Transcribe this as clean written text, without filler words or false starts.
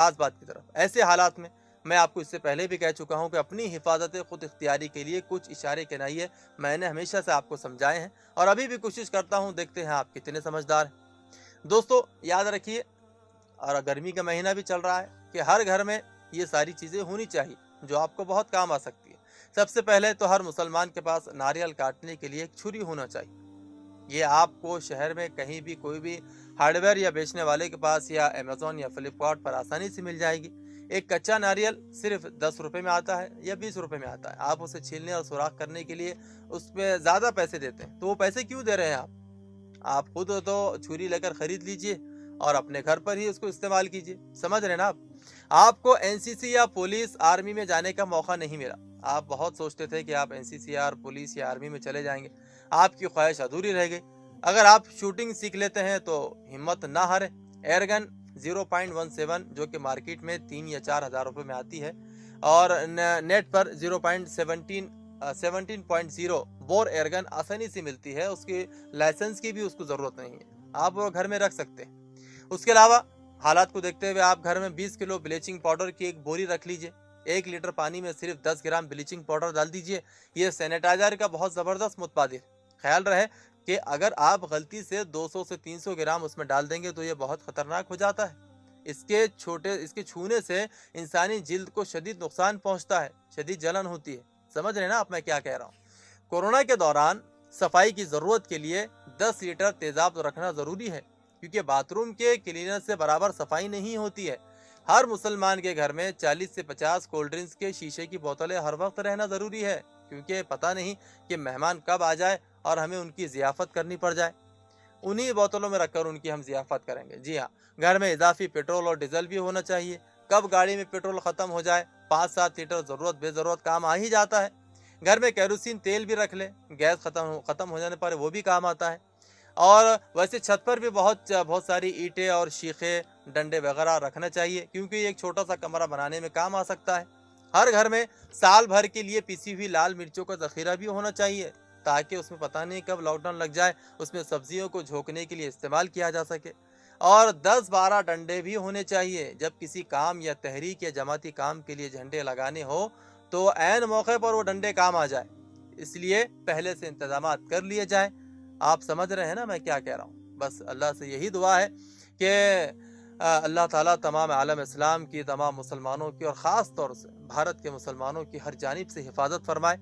खास बात की तरफ। ऐसे हालात में मैं आपको इससे पहले भी कह चुका हूं कि अपनी हिफाजत खुद इख्तियारी के लिए कुछ इशारे कहनाइए मैंने हमेशा से आपको समझाए हैं और अभी भी कोशिश करता हूं। देखते हैं आप कितने समझदार हैं। दोस्तों याद रखिए, और गर्मी का महीना भी चल रहा है, कि हर घर में ये सारी चीज़ें होनी चाहिए जो आपको बहुत काम आ सकती है। सबसे पहले तो हर मुसलमान के पास नारियल काटने के लिए एक छुरी होना चाहिए। ये आपको शहर में कहीं भी कोई भी हार्डवेयर या बेचने वाले के पास या अमेज़न या फ्लिपकार्ट पर आसानी से मिल जाएगी। एक कच्चा नारियल सिर्फ 10 रुपए में आता है या 20 रुपए में आता है। आप उसे छीलने और सुराख करने के लिए उसमें ज़्यादा पैसे देते हैं, तो वो पैसे क्यों दे रहे हैं आप खुद तो छुरी लेकर खरीद लीजिए और अपने घर पर ही उसको इस्तेमाल कीजिए। समझ रहे हैं ना आप? आपको एनसीसी या पुलिस आर्मी में जाने का मौका नहीं मिला। आप बहुत सोचते थे कि आप एनसीसी या पुलिस या आर्मी में चले जाएंगे, आपकी ख्वाहिश अधूरी रह गई। अगर आप शूटिंग सीख लेते हैं तो हिम्मत ना हारे। एयरगन 0.17 जो कि मार्केट में 3 या 4 हज़ार रुपये में आती है, और नेट पर 17.0 बोर एयरगन आसानी से मिलती है। उसकी लाइसेंस की भी उसको ज़रूरत नहीं है, आप वो घर में रख सकते हैं। उसके अलावा हालात को देखते हुए आप घर में 20 किलो ब्लीचिंग पाउडर की एक बोरी रख लीजिए। 1 लीटर पानी में सिर्फ 10 ग्राम ब्लीचिंग पाउडर डाल दीजिए। ये सैनिटाइजर का बहुत ज़बरदस्त मुतबादिल। ख्याल रहे कि अगर आप गलती से 200 से 300 ग्राम उसमें डाल देंगे तो ये बहुत ख़तरनाक हो जाता है। इसके छूने से इंसानी जिल्द को शदीद नुकसान पहुंचता है, शदीद जलन होती है। समझ रहे हैं ना आप मैं क्या कह रहा हूँ? कोरोना के दौरान सफाई की ज़रूरत के लिए 10 लीटर तेज़ाब रखना ज़रूरी है, क्योंकि बाथरूम के क्लीनर से बराबर सफाई नहीं होती है। हर मुसलमान के घर में 40 से 50 कोल्ड ड्रिंक्स के शीशे की बोतलें हर वक्त रहना ज़रूरी है, क्योंकि पता नहीं कि मेहमान कब आ जाए और हमें उनकी ज़ियाफ़त करनी पड़ जाए। उन्हीं बोतलों में रखकर उनकी हम ज़ियाफ़त करेंगे। जी हाँ, घर में इजाफी पेट्रोल और डीजल भी होना चाहिए। कब गाड़ी में पेट्रोल ख़त्म हो जाए, 5-7 लीटर ज़रूरत बेज़रूरत काम आ ही जाता है। घर में केरोसिन तेल भी रख लें, गैस ख़त्म हो जाने पर वो भी काम आता है। और वैसे छत पर भी बहुत सारी ईंटें और शीखे, डंडे वगैरह रखना चाहिए, क्योंकि ये एक छोटा सा कमरा बनाने में काम आ सकता है। हर घर में साल भर के लिए पिसी हुई लाल मिर्चों का ज़ख़ीरा भी होना चाहिए, ताकि उसमें पता नहीं कब लॉकडाउन लग जाए, उसमें सब्जियों को झोंकने के लिए इस्तेमाल किया जा सके। और 10-12 डंडे भी होने चाहिए। जब किसी काम या तहरीक या जमाती काम के लिए झंडे लगाने हो तो ऐन मौके पर वो डंडे काम आ जाए, इसलिए पहले से इंतजाम कर लिए जाए। आप समझ रहे हैं ना मैं क्या कह रहा हूँ? बस अल्लाह से यही दुआ है कि अल्लाह ताला तमाम आलम इस्लाम की, तमाम मुसलमानों की और ख़ास तौर से भारत के मुसलमानों की हर जानिब से हिफाजत फरमाए।